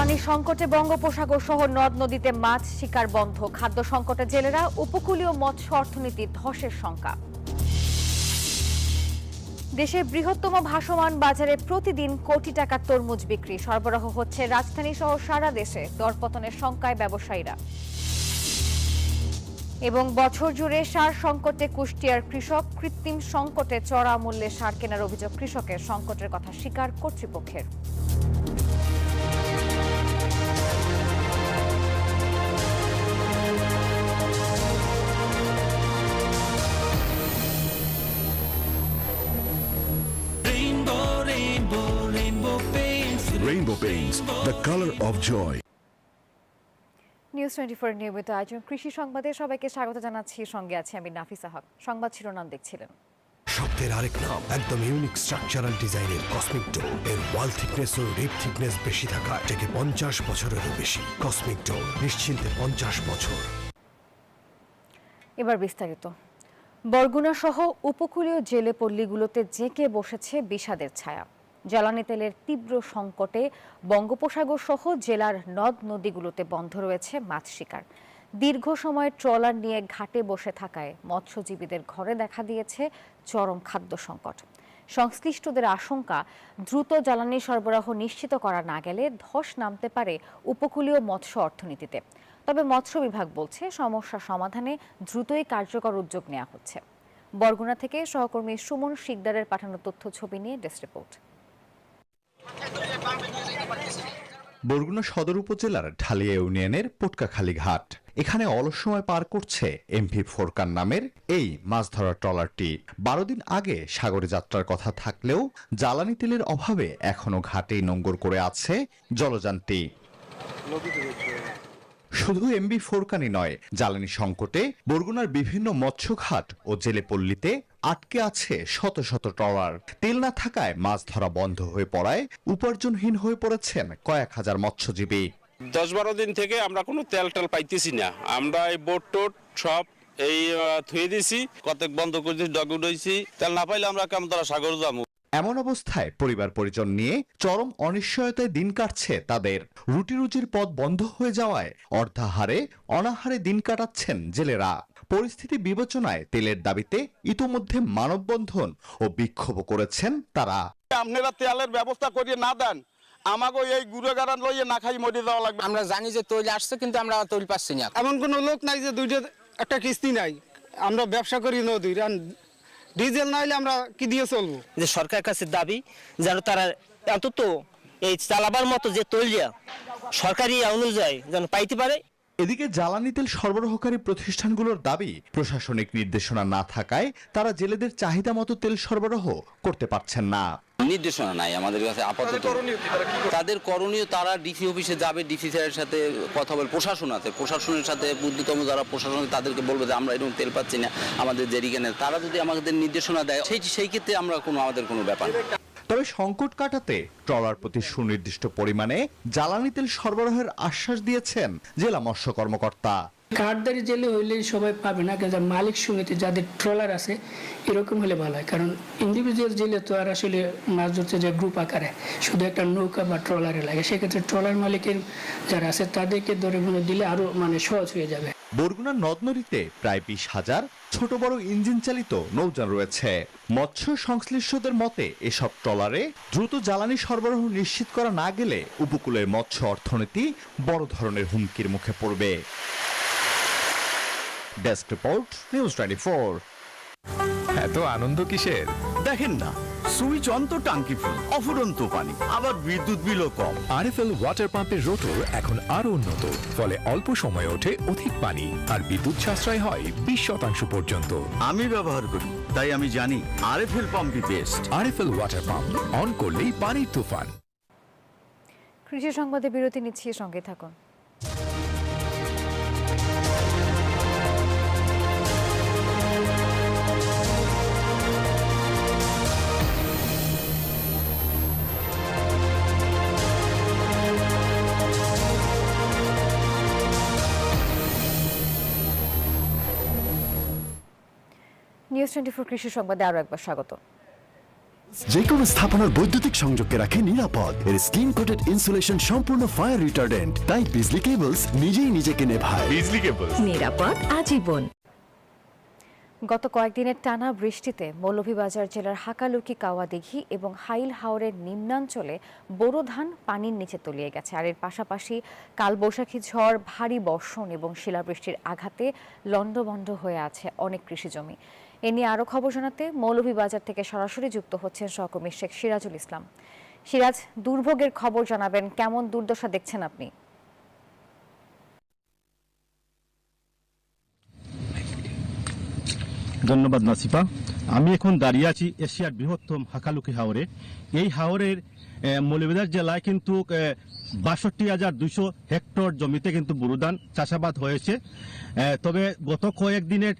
জ্বালানি সংকটে বঙ্গোপসাগর সহ নদ নদীতে মাছ শিকার বন্ধ, খাদ্য সংকটে জেলেরা, উপকূলীয় মৎস্য অর্থনীতি ধসের শঙ্কা। দেশের বৃহত্তম ভাসমান বাজারে প্রতিদিন কোটি টাকার তরমুজ বিক্রি, সরবরাহ হচ্ছে রাজধানী সহ সারা দেশে, দরপতনের শঙ্কায় ব্যবসায়ীরা। এবং বছর জুড়ে সার সংকটে কুষ্টিয়ার কৃষক, কৃত্রিম সংকটে চড়া মূল্যে সার কেনার অভিযোগ কৃষকের, সংকটের কথা স্বীকার কর্তৃপক্ষের। Rainbow Paints, the color of joy. News 24 নিয়মিত আয়োজন কৃষি সংবাদে সবাইকে স্বাগত জানাচ্ছি। সঙ্গে আছে আমি নাফিসা হক। সংবাদ শিরোনাম দেখছিলেন। শব্দের আরেক নাম, একদম ইউনিক স্ট্রাকচারাল ডিজাইনের কসমিক ডো। এর ওয়াল থিকনেস ও রিপ থিকনেস বেশি থাকা, থেকে 50 বছরেরও বেশি। কসমিক ডো, নিশ্চিন্তে 50 বছর। এবার বিস্তারিত। বরগুনা সহ উপকূলীয় জেলে পল্লীগুলোতে জেঁকে বসেছে বিষাদের ছায়া। জ্বালানি তেলের তীব্র সংকটে বঙ্গোপসাগর সহ জেলার নদ নদীগুলোতে বন্ধ রয়েছে মাছ শিকার। দীর্ঘ সময় ট্রলার নিয়ে ঘাটে বসে থাকায় মৎস্যজীবীদের ঘরে দেখা দিয়েছে চরম খাদ্য সংকট। সংশ্লিষ্টদের আশঙ্কা, দ্রুত জ্বালানি সরবরাহ নিশ্চিত করা না গেলে ধস নামতে পারে উপকূলীয় মৎস্য অর্থনীতিতে। তবে মৎস্য বিভাগ বলছে, সমস্যা সমাধানে দ্রুতই কার্যকর উদ্যোগ নেওয়া হচ্ছে। বরগুনা থেকে সহকর্মী সুমন শিকদারের পাঠানো তথ্য ছবি নিয়ে ডেস্ক রিপোর্ট। বরগুনা সদর উপজেলার ঢালিয়া ইউনিয়নের পোটকাখালী ঘাট। এখানে অলস সময় পার করছে এমভি ফোরকান নামের এই মাছ ধরার ট্রলারটি। 12 দিন আগে সাগরে যাত্রার কথা থাকলেও জ্বালানি তেলের অভাবে এখনো ঘাটেই নোঙ্গর করে আছে জলযানটি। শুধু এমভি ফোরকানই নয়, জ্বালানি সংকটে বরগুনার বিভিন্ন মৎস্যঘাট ও জেলেপল্লীতে আটকে আছে শত শত ট্রলার। তেল না থাকায় মাছ ধরা বন্ধ হয়ে পড়ায় উপার্জনহীন হয়ে পড়েছেন কয়েক হাজার মৎস্যজীবী। 10-12 দিন থেকে আমরা কোনো তেল পাইতেছি না। আমরা এই বোট টোট সব এই থুয়ে দিছি, কতক বন্ধ করে দিয়েছি, ডগ উঠাইছি। তেল না পাইলে আমরা কেমন তারা সাগর যাবো। এমন অবস্থায় পরিবার পরিজন নিয়ে চরম অনিশ্চয়তায় দিন কাটছে তাদের। রুটি রুজির পথ বন্ধ হয়ে যাওয়ায় অর্ধাহারে অনাহারে দিন কাটাচ্ছেন জেলেরা। পরিস্থিতি বিবেচনায় তেলের দাবিতে ইতোমধ্যে মানববন্ধন ও বিক্ষোভ করেছেন তারা। আপনারা তেলের ব্যবস্থা করিয়ে না দেন, আমাকে এই গুঁড়ো গাড়ান লইয়ে না খাই মরে যাওয়া লাগবে। আমরা জানি যে তৈল আসছে, কিন্তু আমরা তৈল পাচ্ছি না। এমন কোনো লোক নাই যে দুইটা একটা কিস্তি নাই। আমরা ব্যবসা করি নদী, ডিজেল না হলে আমরা কি দিয়ে চলবো? যে সরকারের কাছে দাবি যেন তারা অন্তত এই চালাবার মতো যে তৈল সরকারি অনুযায়ী যেন পাইতে পারে। এদিকে জ্বালানি তেল সরবরাহকারী প্রতিষ্ঠানগুলোর দাবি, প্রশাসনিক নির্দেশনা না থাকায় তারা জেলেদের চাহিদা মতো তেল সরবরাহ করতে পারছেন না। নির্দেশনা নাই আমাদের কাছে আপাতত। তাদের করণীয়, তারা ডিসি অফিসে যাবে, ডিসি স্যারের সাথে কথা বলে, প্রশাসন আছে, প্রশাসনের সাথে বুদ্ধিতম যারা প্রশাসন তাদেরকে বলবে যে আমরা এরকম তেল পাচ্ছি না আমাদের জেরিকেনে। তারা যদি আমাদের নির্দেশনা দেয় সেই ক্ষেত্রে আমরা আমাদের কোনো ব্যাপার। তবে সংকট কাটাতে ট্রলার প্রতি সুনির্দিষ্ট পরিমাণে জ্বালানি তেল সরবরাহের আশ্বাস দিয়েছেন জেলা মৎস্য কর্মকর্তা। কার্ডদারি জেলে হইলে সবাই পাবে না, কিন্তু মালিক সমিতি যাদের ট্রলার আছে এরকম হলে ভালো হয়। কারণ ইন্ডিভিজুয়াল জেলে তো আর আসলে মাছ ধরতে যে গ্রুপ আকারে শুধু একটা নৌকা বা ট্রলারে লাগে, সেক্ষেত্রে ট্রলার মালিকের যারা আছে তাদেরকে ধরে দিলে আরো সহজ হয়ে যাবে। বরগুনার নদ নদীতে প্রায় 20,000 ছোট বড় ইঞ্জিন চালিত নৌযান রয়েছে। মৎস্য সংশ্লিষ্টদের মতে এসব ট্রলারে দ্রুত জ্বালানি সরবরাহ নিশ্চিত করা না গেলে উপকূলের মৎস্য অর্থনীতি বড় ধরনের হুমকির মুখে পড়বে। Desk report, news 24। এত আনন্দ কিসের? দেখেন না, সুইচ অন তো টাঙ্কি ফুল, অফুরন্ত পানি, আবার বিদ্যুৎ বিলও কম। আরএফএল ওয়াটার পাম্পের রোটর এখন আরো উন্নত, ফলে অল্প সময়ে ওঠে অধিক পানি আর বিদ্যুৎ সাশ্রয় হয় 20% পর্যন্ত। আমি ব্যবহার করি, তাই আমি জানি আরএফএল পাম্পই best. RFL water pump, on করলেই পানির তুফান। কৃষি সংবাদে বিরতি নিচ্ছি, সঙ্গে থাকুন। নিউজ 24 কৃষি সংবাদে আরো একবার স্বাগত। যে কোনো স্থাপনার বৈদ্যুতিক সংযোগকে রাখে নিরাপদ। এর স্ক্রিন কোটেড ইনসুলেশন সম্পূর্ণ ফায়ার রিটার্ডেন্ট, তাই বিজলি কেবলস নিজেই নিজেকে নেভায়। বিজলি কেবল নিরাপদ আজীবন। গত কয়েকদিনের টানা বৃষ্টিতে মৌলভীবাজার জেলার হাকালুকি কাওয়াদিঘি এবং হাইল হাওরের নিম্নাঞ্চলে বোরো ধান পানির নিচে তলিয়ে গেছে। আর এর পাশাপাশি কালবৈশাখী ঝড়, ভারী বর্ষণ এবং শিলাবৃষ্টির আঘাতে লণ্ডভণ্ড হয়ে আছে অনেক কৃষিজমি। এ নিয়ে আরও খবর জানাতে মৌলভীবাজার থেকে সরাসরি যুক্ত হচ্ছেন সহকর্মী শেখ সিরাজুল ইসলাম। সিরাজ, দুর্ভোগের খবর জানাবেন, কেমন দুর্দশা দেখছেন আপনি? ধন্যবাদ নাসিফা। আমি এখন দাঁড়িয়ে আছি এশিয়ার বৃহত্তম হাকালুকি হাওরে। এই হাওরের মৌলভীবাজার জেলায় কিন্তু ৬২,২০০ হেক্টর জমিতে কিন্তু বোরো ধান চাষাবাদ হয়েছে। তবে গত কয়েকদিনের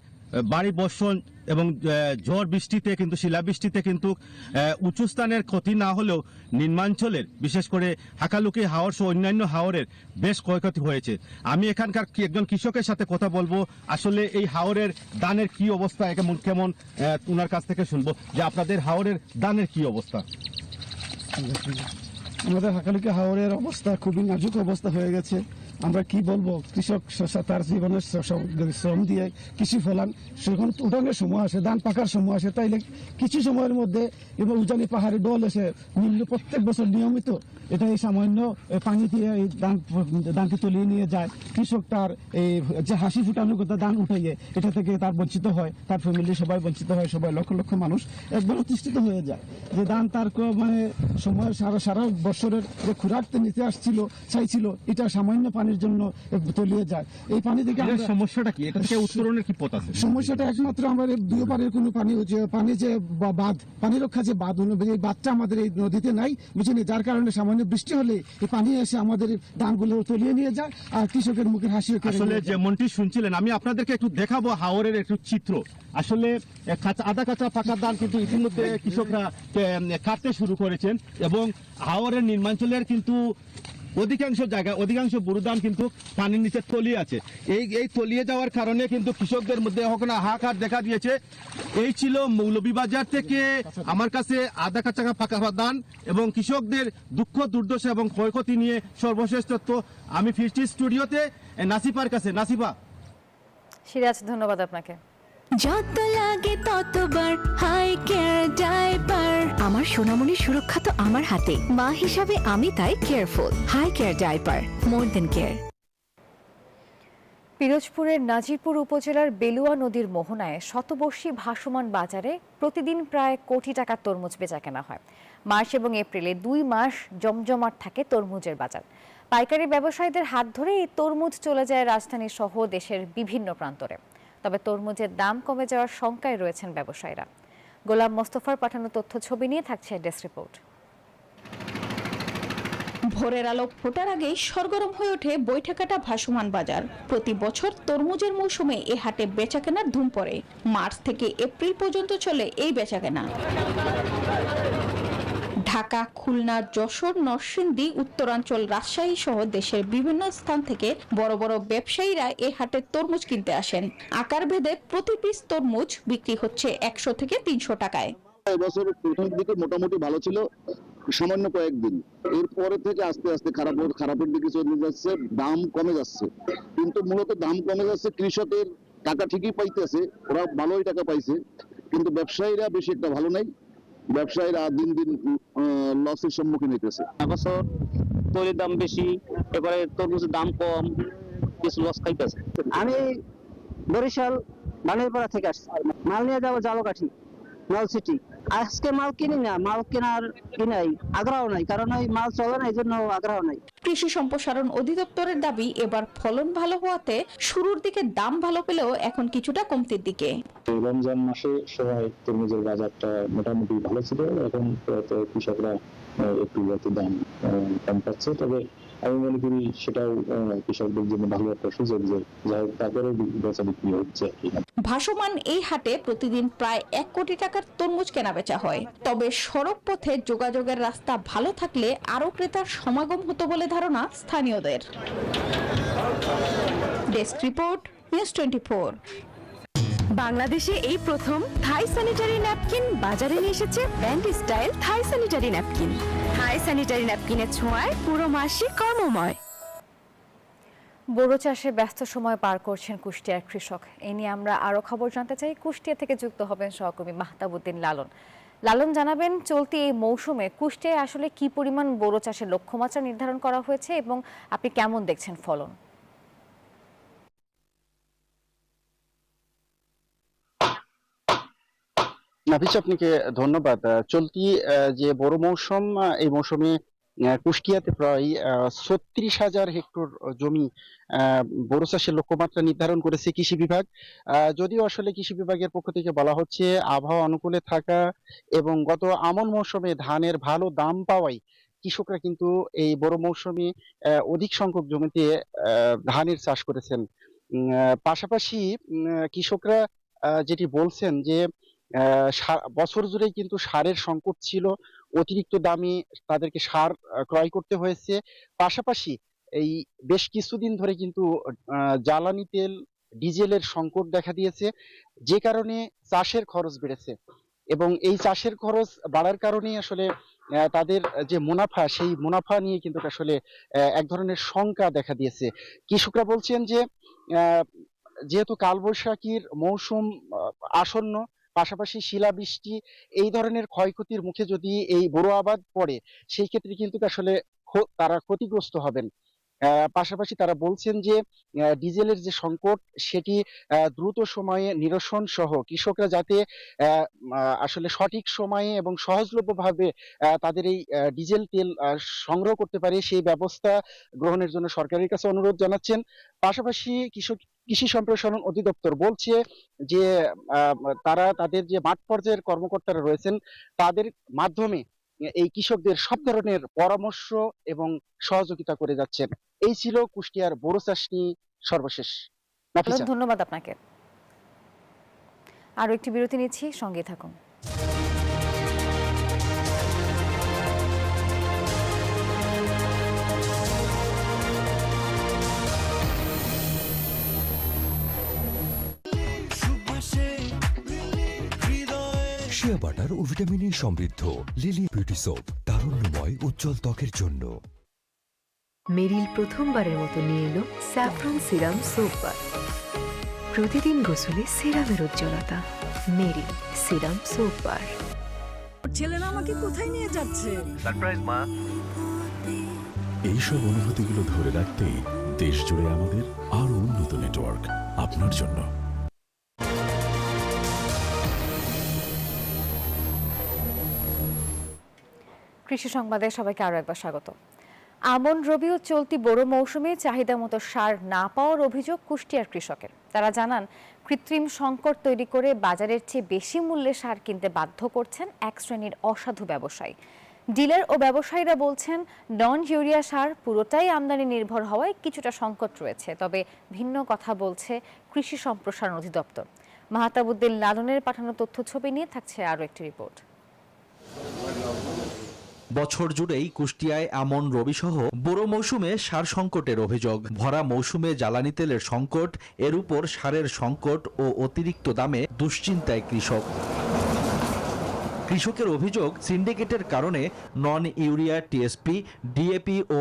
ভারী বর্ষণ এবং ঝড় বৃষ্টিতে কিন্তু শিলাবৃষ্টিতে কিন্তু উঁচু স্থানের ক্ষতি না হলেও নিম্নাঞ্চলের বিশেষ করে হাকালুকি হাওর সহ অন্যান্য হাওরের বেশ ক্ষয়ক্ষতি হয়েছে। আমি এখানকার একজন কৃষকের সাথে কথা বলবো, আসলে এই হাওরের ধানের কি অবস্থা, কেমন ওনার কাছ থেকে শুনবো যে আপনাদের হাওরের ধানের কি অবস্থা। আমাদের হাকালুকি হাওরের অবস্থা খুবই নাজুক অবস্থা হয়ে গেছে। আমরা কি বলবো, কৃষক তার জীবনের শ্রম দিয়ে কৃষি ফলান, সেখানে উঠানের সময় আসে, ধান পাকার সময় আসে, তাইলে কিছু সময়ের মধ্যে এবং উজানি পাহাড়ি ডল এসে প্রত্যেক বছর নিয়মিত এটা এই সামান্য পানি দিয়ে এই ধানকে তলিয়ে নিয়ে যায়। কৃষক তার এই যে হাসি ফুটানোর কথা ধান উঠাইয়ে এটা থেকে তার বঞ্চিত হয়, তার ফ্যামিলি সবাই বঞ্চিত হয়, সবাই লক্ষ লক্ষ মানুষ একবার অতিষ্ঠিত হয়ে যায় যে ধান তার মানে সময় সারা বছরের যে খুরাকতে নিতে আসছিল চাইছিল, এটা সামান্য পানির জন্য তলিয়ে যায়। এই পানি থেকে সমস্যাটা কি, এটা থেকে উত্তরণের কি পথ আছে? সমস্যাটা একমাত্র আমাদের দুই পারের কোনো পানি যে বাঁধ, পানি রক্ষা যে বাঁধ, এই বাঁধটা আমাদের এই নদীতে নাই, বুঝিনি, যার কারণে সামান্য বৃষ্টি হলে এই পানি এসে আমাদের ধানগুলো তলিয়ে নিয়ে যায় আর কৃষকের মুখের হাসি। আসলে যেমনটি শুনছিলেন, আমি আপনাদেরকে একটু দেখাবো হাওরের একটু চিত্র। আসলে আধা কাঁচা পাকা ধান কিন্তু ইতিমধ্যে কৃষকরা কাটতে শুরু করেছেন এবং হাওরের নিম্নাঞ্চলের কিন্তু অধিকাংশ বোরো ধান কিন্তু পানির নিচে তলিয়ে আছে। এই তলিয়ে যাওয়ার কারণে কিন্তু কৃষকদের মধ্যে এখন হাহাকার দেখা দিয়েছে। এই ছিল মৌলভীবাজার থেকে আমার কাছে আধা কাঁচা পাকা ধান এবং কৃষকদের দুঃখ দুর্দশা এবং ক্ষয়ক্ষতি নিয়ে সর্বশেষ তথ্য। আমি ফিরছি স্টুডিওতে নাসিফার কাছে। নাসিফা। সিরাজ, ধন্যবাদ আপনাকে। যত লাগে ততবার হাই কেয়ার ডাইপার। আমার সোনামণির সুরক্ষা তো আমার হাতে, মা হিসাবে আমি তাই কেয়ারফুল। হাই কেয়ার ডাইপার, মোর দেন কেয়ার। পিরোজপুরের নাজিরপুর উপজেলার বেলুয়া নদীর মোহনায় শতবর্ষী ভাসমান বাজারে প্রতিদিন প্রায় কোটি টাকার তরমুজ বেচাকেনা হয়। মার্চ এবং এপ্রিলে 2 মাস জমজমাট থাকে তরমুজের বাজার। পাইকারি ব্যবসায়ীদের হাত ধরে এই তরমুজ চলে যায় রাজধানী সহ দেশের বিভিন্ন প্রান্তরে। তবে তরমুজের দাম কমে যাওয়ার শঙ্কায় রয়েছেন ব্যবসায়ীরা। গোলাম মোস্তফার পাঠানো তথ্য ছবি নিয়ে থাকছে ডেস্ক রিপোর্ট। ভোরের আলো ফোটার আগেই সরগরম হয়ে ওঠে বৈঠাকাটা ভাসমান বাজার। প্রতি বছর তরমুজের মৌসুমে এ হাটে বেচাকেনার ধুম পড়ে। মার্চ থেকে এপ্রিল পর্যন্ত চলে এই বেচাকেনা। ঢাকা, খুলনা, যশোর, নরসিংদী, উত্তরাঞ্চল, রাজশাহী সহ দেশের বিভিন্ন স্থান থেকে বড় বড় ব্যবসায়ীরা এই হাটে তরমুজ কিনতে আসেন। আকার ভেদে প্রতি পিস তরমুজ বিক্রি হচ্ছে 100 থেকে 300 টাকায়। এবছর প্রথম দিকে মোটামুটি ভালো ছিল, সামান্য কয়েকদিন, এরপরে থেকে আস্তে আস্তে খারাপের দিকে চলে যাচ্ছে, দাম কমে যাচ্ছে। কিন্তু মূলত দাম কমে যাচ্ছে, কৃষকের টাকা ঠিকই পাইতেছে, ওরা ভালোই টাকা পাইছে, কিন্তু ব্যবসায়ীরা বেশি একটা ভালো নাই। ব্যবসায়ীরা দিন দিন লসের সম্মুখীন হইতেছে। এবছর তৈরির দাম বেশি, এবারে তরমুজের দাম কম, কিছু লস খাইতেছে। আমি বরিশাল বানেরপাড়া থেকে আসছি, মাল নিয়ে যাবো জালকাঠি, মাল সিটি। আজকে মাল কিনি না, মাল কিনাই আগ্রহ নাই, কারণ ওই মাল চলে না, এই জন্য আগ্রহ নাই। কৃষি সম্প্রসারণ অধিদপ্তরের দাবি, এবার ফলন ভালো হওয়াতে শুরুর দিকে দাম ভালো পেলেও এখন কিছুটা কমতির দিকে। রমজান মাসে সময় তরমুজের বাজারটা মোটামুটি ভালো ছিল, এখন কৃষকরা একটু দাম কম পাচ্ছে। তবে আমি মনে করি সেটাও কৃষকদের জন্য ভালো একটা সুযোগ যে যাই হোক তারপরে বেচা বিক্রি হচ্ছে। ভাসমান এই হাটে প্রতিদিন প্রায় 1 কোটি টাকার তরমুজ কেনাবেচা হয়। তবে সড়ক পথে যোগাযোগের রাস্তা ভালো থাকলে আরো ক্রেতার সমাগম হতো বলে ধারণা স্থানীয়দের। Desk report, news 24। বাংলাদেশে এই প্রথম থাই স্যানিটারি ন্যাপকিন বাজারে নিয়ে এসেছে ব্র্যান্ড স্টাইল থাই স্যানিটারি ন্যাপকিন। থাই স্যানিটারি ন্যাপকিনের ছোঁয়ায় পুরো মাসই কর্মময়। বোরো চাষে ব্যস্ত সময় পার করছেন কুষ্টিয়ার কৃষক। এ নিয়ে আমরা আরো খবর জানতে চাই। কুষ্টিয়া থেকে যুক্ত হবেন সহকর্মী মাহতাবুদ্দিন লালন। লালন, জানাবেন চলতি এই মৌসুমে কুষ্টিয়ায় আসলে কি পরিমাণ বোরো চাষের লক্ষ্যমাত্রা নির্ধারণ করা হয়েছে এবং আপনি কেমন দেখছেন ফলন? নাফিস, আপনাকে ধন্যবাদ। চলতি যে বড় মৌসুম, এই মৌসুমে কুষ্টিয়াতে প্রায় ৩৬,০০০ হেক্টর জমি বোরো চাষের লক্ষ্যমাত্রা নির্ধারণ করেছে কৃষি বিভাগ। যদিও আসলে কৃষি বিভাগের পক্ষ থেকে বলা হচ্ছে আবহাওয়া অনুকূলে থাকা এবং গত আমন মৌসুমে ধানের ভালো দাম পাওয়ায় কৃষকরা কিন্তু এই বড় মৌসুমে অধিক সংখ্যক জমিতে ধানের চাষ করেছেন। পাশাপাশি কৃষকরা যেটি বলছেন যে বছর জুড়েই কিন্তু সারের সংকট ছিল, অতিরিক্ত দামে তাদেরকে সার ক্রয় করতে হয়েছে। পাশাপাশি এই বেশ কিছুদিন ধরে কিন্তু জ্বালানি তেল, ডিজেলের সংকট দেখা দিয়েছে, যে কারণে চাষের খরচ বেড়েছে এবং এই চাষের খরচ বাড়ার কারণেই আসলে তাদের যে মুনাফা, সেই মুনাফা নিয়ে কিন্তু আসলে এক ধরনের শঙ্কা দেখা দিয়েছে। কৃষকরা বলছেন যে যেহেতু কালবৈশাখীর মৌসুম আসন্ন, পাশাপাশি শিলাবৃষ্টি, এই ধরনের ক্ষয়ক্ষতির মুখে যদি এই বোরো আবাদ পড়ে, সেই ক্ষেত্রে কিন্তু আসলে তারা ক্ষতিগ্রস্ত হবেন। পাশাপাশি তারা বলছেন যে ডিজেলের যে সংকট, সেটি দ্রুত সময়ে নিরসন সহ কৃষকরা যাতে আসলে সঠিক সময়ে এবং সহজলভ্যভাবে তাদের এই ডিজেল তেল সংগ্রহ করতে পারে, সেই ব্যবস্থা গ্রহণের জন্য সরকারের কাছে অনুরোধ জানাচ্ছেন। পাশাপাশি কৃষি সম্প্রসারণ অধিদপ্তর বলছে যে তারা তাদের যে মাঠ পর্যায়ের কর্মকর্তারা রয়েছেন, তাদের মাধ্যমে এই কৃষকদের সব ধরনের পরামর্শ এবং সহযোগিতা করে যাচ্ছেন। এই ছিল কুষ্টিয়ার বোরো চাষ নিয়ে সর্বশেষ। ধন্যবাদ আপনাকে। আরো একটি বিরতি নিচ্ছি, সঙ্গে থাকুন। শিয়া বাটার ও ভিটামিনে সমৃদ্ধ লিলি বিউটি সোপ, তারুণ্যময় উজ্জ্বল ত্বকের জন্য। মেরিল প্রথমবারের মতো নিয়ে এলো স্যাফরন সিরাম সোপ বার। প্রতিদিন গোসলে সিরামের উজ্জ্বলতা। মেরিল সিরাম সোপ বার। ছেলেরা আমাকে কোথায় নিয়ে যাচ্ছে? সারপ্রাইজ মা। এইসব অনুভূতিগুলো ধরে রাখতে দেশ জুড়ে আমাদের আরো উন্নত নেটওয়ার্ক আপনার জন্য। কৃষি সংবাদে সবাইকে আরো একবার স্বাগত। আমন রবি ও চলতি বোরো মৌসুমে চাহিদা মতো সার না পাওয়ার অভিযোগ কুষ্টিয়ার কৃষকের। তারা জানান, কৃত্রিম সংকট তৈরি করে বাজারের চেয়ে বেশি মূল্যে সার কিনতে বাধ্য করছেন এক শ্রেণীর অসাধু ব্যবসায়ী। ডিলার ও ব্যবসায়ীরা বলছেন, নন ইউরিয়া সার পুরোটাই আমদানি নির্ভর হওয়ায় কিছুটা সংকট রয়েছে। তবে ভিন্ন কথা বলছে কৃষি সম্প্রসারণ অধিদপ্তর। মাহতাবুদ্দিন লালনের পাঠানো তথ্য ছবি নিয়ে থাকছে আরও একটি রিপোর্ট। বছর জুড়েই কুষ্টিয়ায় আমন রবি সহ বোরো মৌসুমে সার সংকটের অভিযোগ। ভরা মৌসুমে জ্বালানি তেলের সংকট, এর উপর সারের সংকট ও অতিরিক্ত দামে দুশ্চিন্তায় কৃষক। কৃষকের অভিযোগ, সিন্ডিকেটের কারণে নন ইউরিয়া, টিএসপি, ডিএপি ও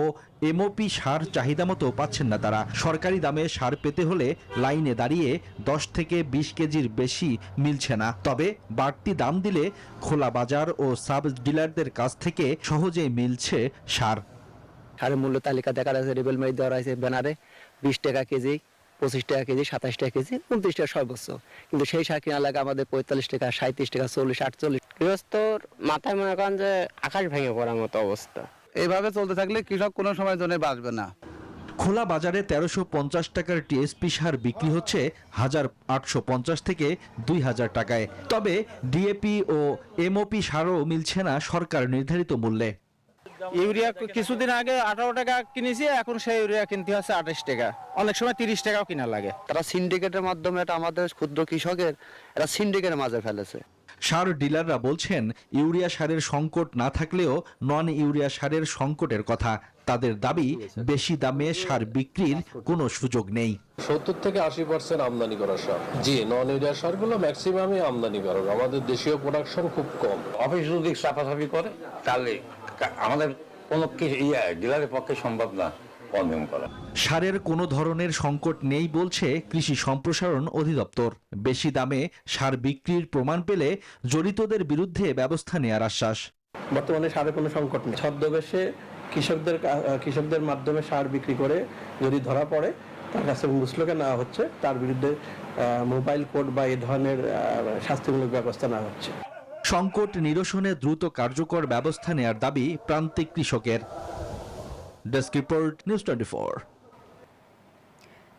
এমওপি সার চাহিদা মতো পাচ্ছেন না তারা। সরকারি দামে সার পেতে হলে লাইনে দাঁড়িয়ে 10 থেকে 20 কেজির বেশি মিলছে না। তবে বাড়তি দাম দিলে খোলা বাজার ও সাব ডিলারদের কাছ থেকে সহজেই মিলছে সার। সারের মূল্য তালিকা দেখা যাচ্ছে, রেবেল মারি দেওয়া রয়েছে ব্যানারে, 20 টাকা কেজি, 25 টাকা কেজি, 27 টাকা কেজি, 29 টাকা সর্বোচ্চ। কিন্তু সেই সার কিনা লাগে আমাদের 45 টাকা, 37 টাকা, 40, 48। গৃহস্থর মাথায় মনে করেন যে আকাশ ভেঙে পড়ার মতো অবস্থা। এইভাবে চলতে থাকলে কৃষক কোনো সময় জন্য বাঁচবে না। খোলা বাজারে 1350 টাকার টিএসপি সার বিক্রি হচ্ছে 1850 থেকে 2000 টাকায়। তবে ডিএপি ও এমওপি সারও মিলছে না সরকার নির্ধারিত মূল্যে। ইউরিয়া কিছুদিন আগে 18 টাকা কিনেছি, এখন সেই ইউরিয়া কিনতে হচ্ছে 28 টাকা, অনেক সময় 30 টাকাও কিনা লাগে। তারা সিন্ডিকেটের মাধ্যমে এটা আমাদের ক্ষুদ্র কৃষকের এটা সিন্ডিকেটের মাঝে ফেলেছে। সার ডিলাররা বলছেন, ইউরিয়া সারের সংকট না থাকলেও নন ইউরিয়া সারের সংকটের কথা। তাদের দাবি বেশি দামে সার বিক্রির কোনো সুযোগ নেই। 70 থেকে 80% আমদানি করা সার, জি নন ইউরিয়া সারগুলো ম্যাক্সিমামই আমদানি করা, আমাদের দেশীয় প্রোডাকশন খুব কম। অফিস যদি সাফাসাফি করে তাহলে আমাদের কোনো ডিলারের পক্ষে সম্ভব না কনজিউম করা। সারের কোনো ধরনের সংকট নেই বলছে কৃষি সম্প্রসারণ অধিদপ্তর। বেশি দামে সার বিক্রির প্রমাণ পেলে জড়িতদের বিরুদ্ধে ব্যবস্থা নেওয়ার আশ্বাস। বর্তমানে সারের কোনো সংকট নেই। ছদ্মবেশে কৃষকদের মাধ্যমে সার বিক্রি করে যদি ধরা পড়ে তার কাছে মুসলকে নেওয়া হচ্ছে, তার বিরুদ্ধে মোবাইল কোড বা এই ধরনের শাস্তিমূলক ব্যবস্থা নেওয়া হচ্ছে। সংকট নিরসনে দ্রুত কার্যকর ব্যবস্থা নেওয়ার দাবি প্রান্তিক কৃষকের। Desk report, news 24।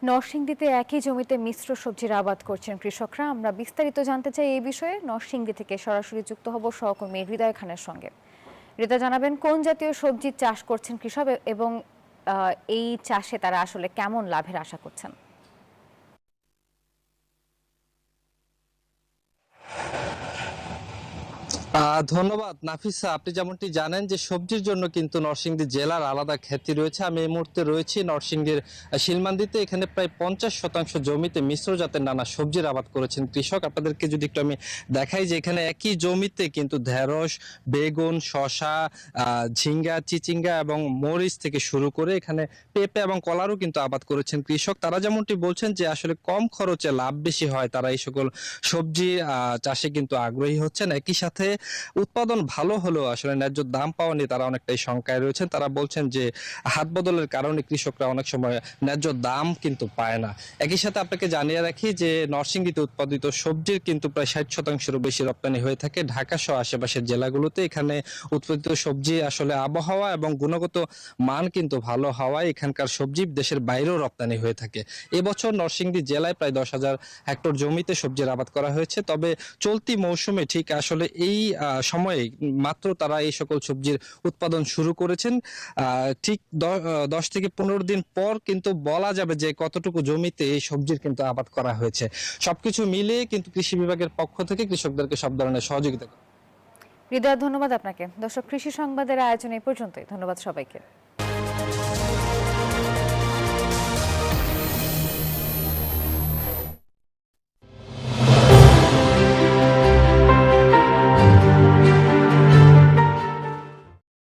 নরসিংদীতে একই জমিতে মিশ্র সবজির আবাদ করছেন কৃষকরা। আমরা বিস্তারিত জানতে চাই এই বিষয়ে। নরসিংদী থেকে সরাসরি যুক্ত হব সহকর্মী হৃদয় খানের সঙ্গে। হৃদয়, জানাবেন কোন জাতীয় সবজি চাষ করছেন কৃষক এবং এই চাষে তারা আসলে কেমন লাভের আশা করছেন? ধন্যবাদ নাফিসা। আপনি যেমনটি জানেন যে সবজির জন্য কিন্তু নরসিংদী জেলার আলাদা খ্যাতি রয়েছে। আমি এই মুহূর্তে রয়েছি নরসিংদীর শিলমান্দিতে। এখানে প্রায় 50% জমিতে মিশ্র জাতের নানা সবজির আবাদ করেছেন কৃষক। আপনাদেরকে যদি একটু আমি দেখাই যে এখানে একই জমিতে কিন্তু ঢেঁড়স, বেগুন, শসা, ঝিঙ্গা, চিচিঙ্গা এবং মরিচ থেকে শুরু করে এখানে পেঁপে এবং কলারও কিন্তু আবাদ করেছেন কৃষক। তারা যেমনটি বলছেন যে আসলে কম খরচে লাভ বেশি হয়, তারা এই সকল সবজি চাষে কিন্তু আগ্রহী হচ্ছেন। একই সাথে উৎপাদন ভালো হলেও আসলে ন্যায্য দাম পাওয়া নিয়ে তারা অনেকটাই শঙ্কায় রয়েছেন। তারা বলছেন যে হাত বদলের কারণে কৃষকরা অনেক সময় ন্যায্য দাম কিন্তু পায় না। একই সাথে আপনাকে জানিয়ে রাখি যে নরসিংদীতে উৎপাদিত সবজির কিন্তু প্রায় 60%-এরও বেশি রপ্তানি হয়ে থাকে ঢাকা সহ আশেপাশের জেলাগুলোতে। এখানে উৎপাদিত সবজি আসলে আবহাওয়া এবং গুণগত মান কিন্তু ভালো হওয়ায় এখানকার সবজি দেশের বাইরেও রপ্তানি হয়ে থাকে। এবছর নরসিংদী জেলায় প্রায় 10,000 হেক্টর জমিতে সবজির আবাদ করা হয়েছে। তবে চলতি মৌসুমে ঠিক আসলে এই সময়ে মাত্র তারা এই সকল সবজির উৎপাদন শুরু করেছেন। ঠিক 10 থেকে 15 দিন পর কিন্তু বলা যাবে যে কতটুকু জমিতে এই সবজির কিন্তু আবাদ করা হয়েছে। সবকিছু মিলিয়ে কিন্তু কৃষি বিভাগের পক্ষ থেকে কৃষকদেরকে সব ধরনের সহযোগিতা। হৃদয়, ধন্যবাদ আপনাকে। দর্শক, কৃষি সংবাদের আয়োজন এই পর্যন্তই। ধন্যবাদ সবাইকে।